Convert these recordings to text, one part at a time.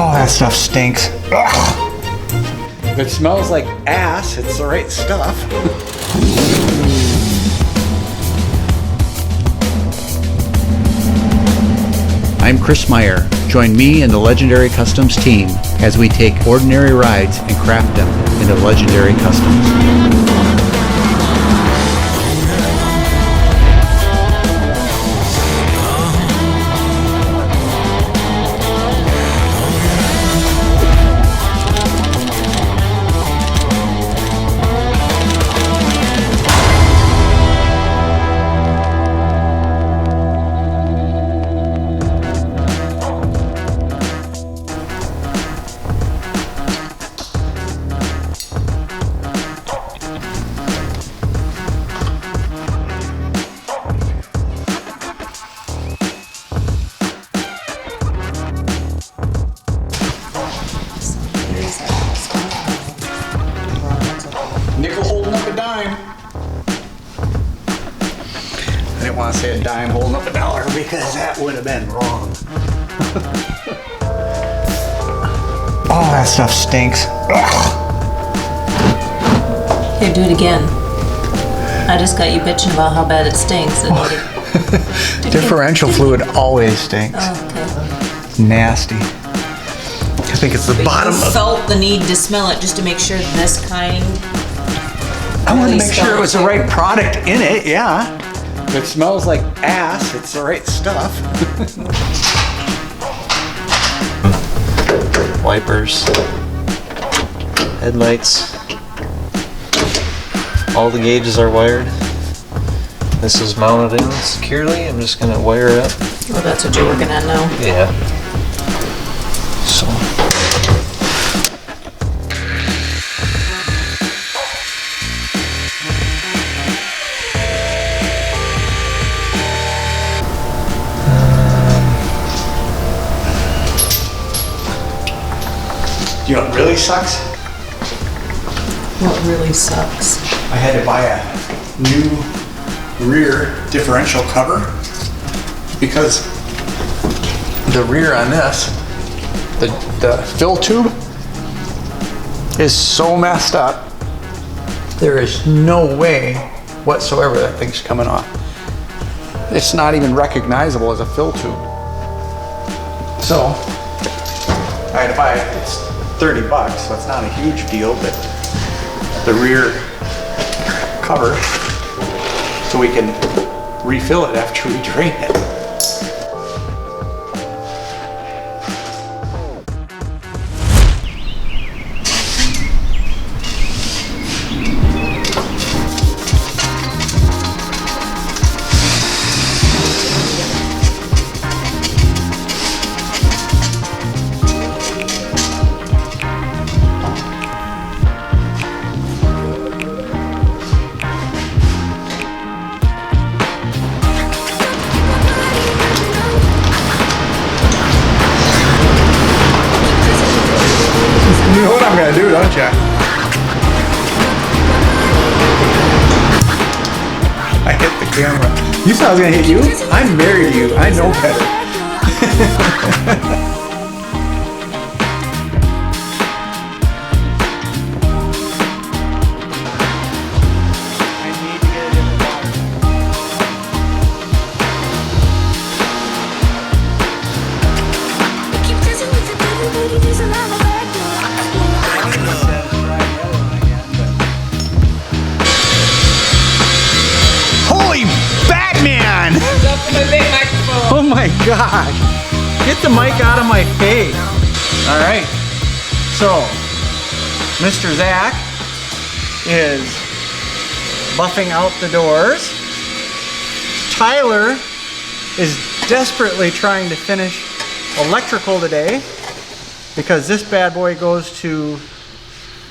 Oh, that stuff stinks. Ugh. If it smells like ass, it's the right stuff. I'm Chris Meyer. Join me and the Legendary Customs team as we take ordinary rides and craft them into legendary customs. Nickel holding up a dime. I didn't want to say a dime holding up a dollar because that would have been wrong. Oh, that stuff stinks. Ugh. Here, do it again. I just got you bitching about how bad it stinks. Differential fluid always stinks. Oh, okay. It's nasty. I think it's the bottom You felt the need to smell it just to make sure this kind. I wanted to make sure it was the right product in it, yeah. If it smells like ass, it's the right stuff. Wipers, headlights, all the gauges are wired. This is mounted in securely. I'm just gonna wire it up. Oh, that's what you're working on now. Yeah. So. You know what really sucks? What really sucks? I had to buy a new rear differential cover because the rear on this, the fill tube is so messed up. There is no way whatsoever that thing's coming off. It's not even recognizable as a fill tube. So I had to buy it. It's $30, so it's not a huge deal, but the rear cover so we can refill it after we drain it. You know what I'm gonna do, don't you? I hit the camera. You thought I was gonna hit you? I'm married to you. I know better. Holy Batman! Oh my gosh! Get the mic out of my face. All right. So, Mr. Zach is buffing out the doors. Tyler is desperately trying to finish electrical today because this bad boy goes to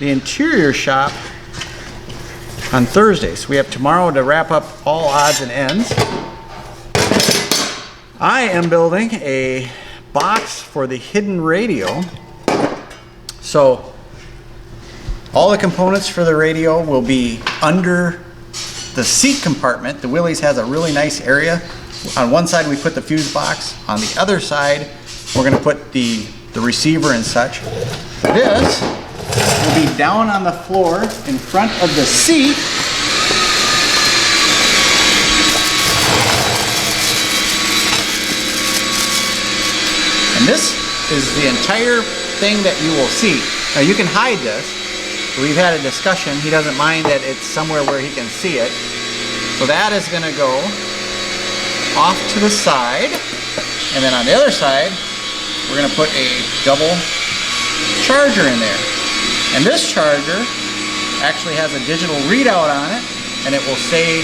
the interior shop on Thursday. So we have tomorrow to wrap up all odds and ends. I am building a box for the hidden radio. So all the components for the radio will be under the seat compartment. The Willys has a really nice area. On one side we put the fuse box. On the other side we're going to put the the receiver and such. This will be down on the floor in front of the seat. And this is the entire thing that you will see. Now you can hide this. We've had a discussion. He doesn't mind that it's somewhere where he can see it. So that is going to go off to the side. And then on the other side, we're going to put a double charger in there. And this charger actually has a digital readout on it, and it will say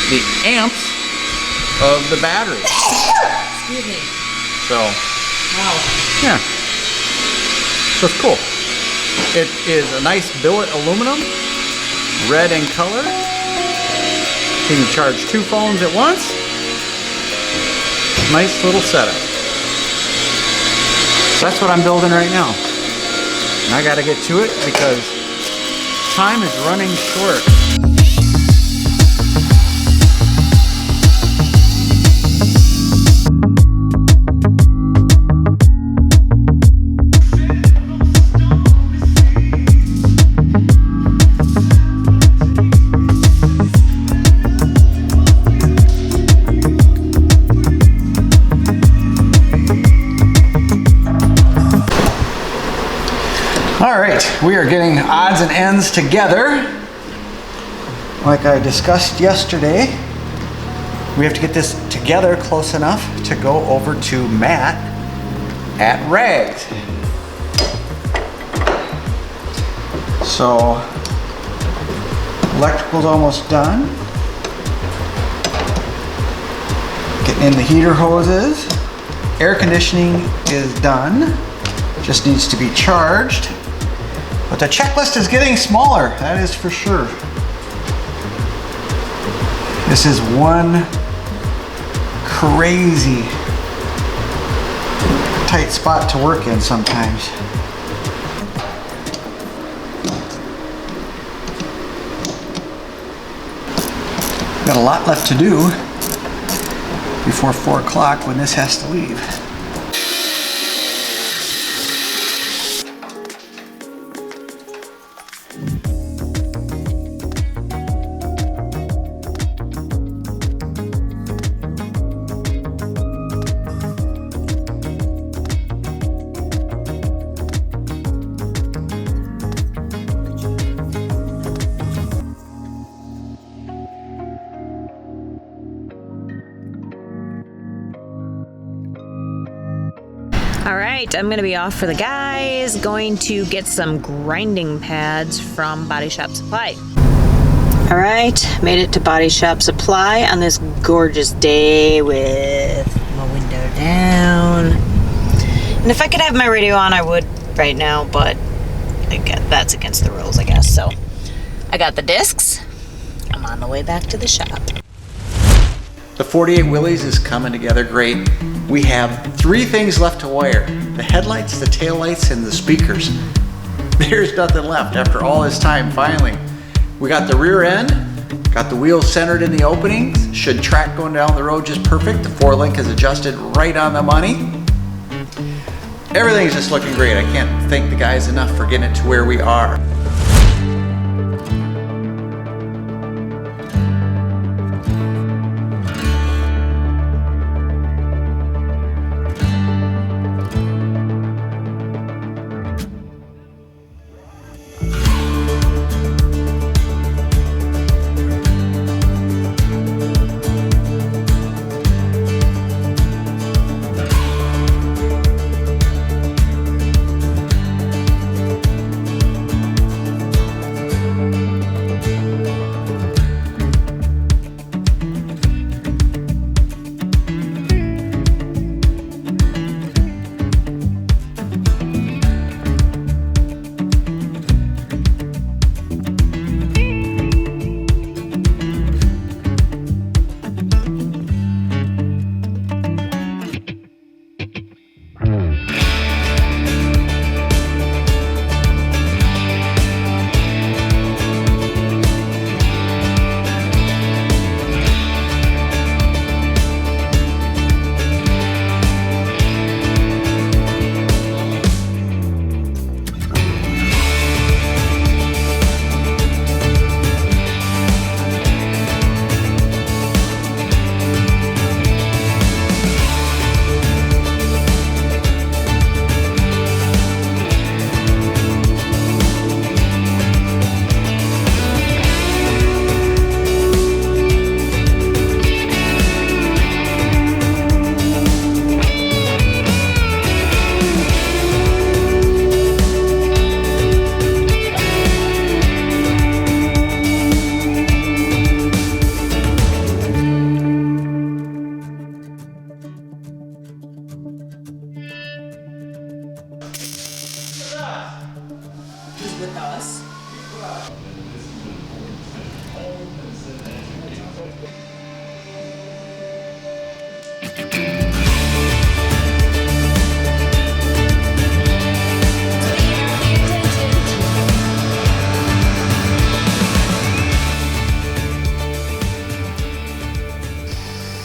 the amps of the battery. Excuse me. So, Wow. yeah. So it's cool. It is a nice billet aluminum, red in color. You can charge 2 phones at once. Nice little setup. So that's what I'm building right now. And I gotta get to it because time is running short. All right, we are getting odds and ends together. Like I discussed yesterday, we have to get this together close enough to go over to Matt at RAGZ. So, electrical's almost done. Getting in the heater hoses. Air conditioning is done. Just needs to be charged. But the checklist is getting smaller, that is for sure. This is one crazy tight spot to work in sometimes. Got a lot left to do before 4 o'clock when this has to leave. All right, I'm gonna be off for the guys. Going to get some grinding pads from Body Shop Supply. All right, made it to Body Shop Supply on this gorgeous day with my window down. And if I could have my radio on, I would right now, but again, that's against the rules, I guess. So I got the discs. I'm on the way back to the shop. The 48 Willys is coming together great. We have 3 things left to wire: the headlights, the taillights, and the speakers. There's nothing left after all this time, finally. We got the rear end, got the wheels centered in the openings, should track going down the road just perfect. The 4-link is adjusted right on the money. Everything's just looking great. I can't thank the guys enough for getting it to where we are. with us.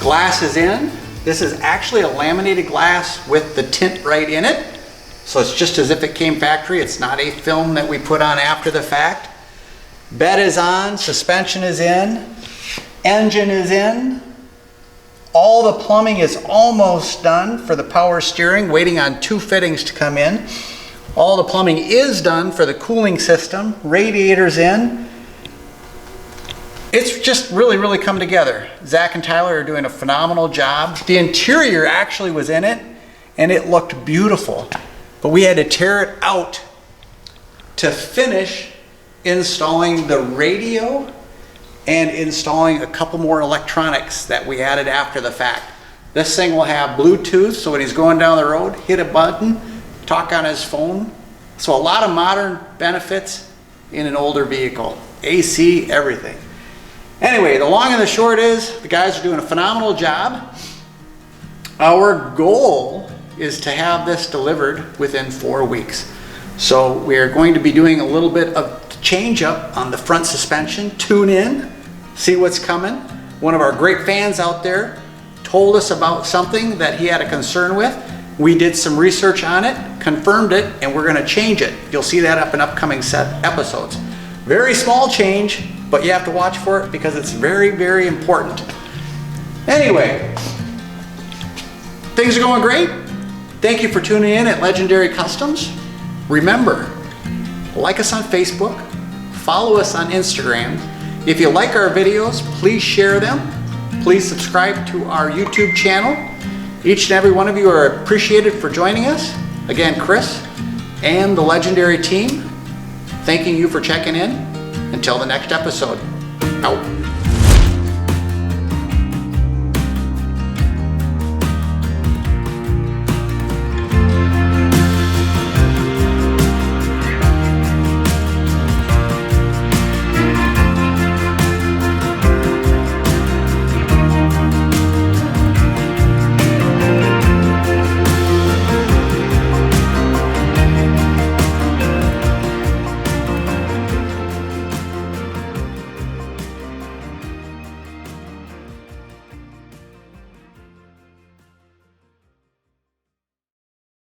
Glass is in. This is actually a laminated glass with the tint right in it. So it's just as if it came factory. It's not a film that we put on after the fact. Bed is on, suspension is in, engine is in. All the plumbing is almost done for the power steering, waiting on 2 fittings to come in. All the plumbing is done for the cooling system, radiator's in. It's just really come together. Zach and Tyler are doing a phenomenal job. The interior actually was in it and it looked beautiful, but we had to tear it out to finish installing the radio and installing a couple more electronics that we added after the fact. This thing will have Bluetooth, so when he's going down the road, hit a button, talk on his phone. So a lot of modern benefits in an older vehicle. AC, everything. Anyway, the long and the short is, the guys are doing a phenomenal job. Our goal is to have this delivered within 4 weeks. So we are going to be doing a little bit of change up on the front suspension. Tune in, see what's coming. One of our great fans out there told us about something that he had a concern with. We did some research on it, confirmed it, and we're going to change it. You'll see that up in upcoming set episodes. Very small change, but you have to watch for it because it's very important. Anyway, things are going great. Thank you for tuning in at Legendary Customs. Remember, like us on Facebook, follow us on Instagram. If you like our videos, please share them. Please subscribe to our YouTube channel. Each and every one of you are appreciated for joining us. Again, Chris and the Legendary team, thanking you for checking in. Until the next episode, out.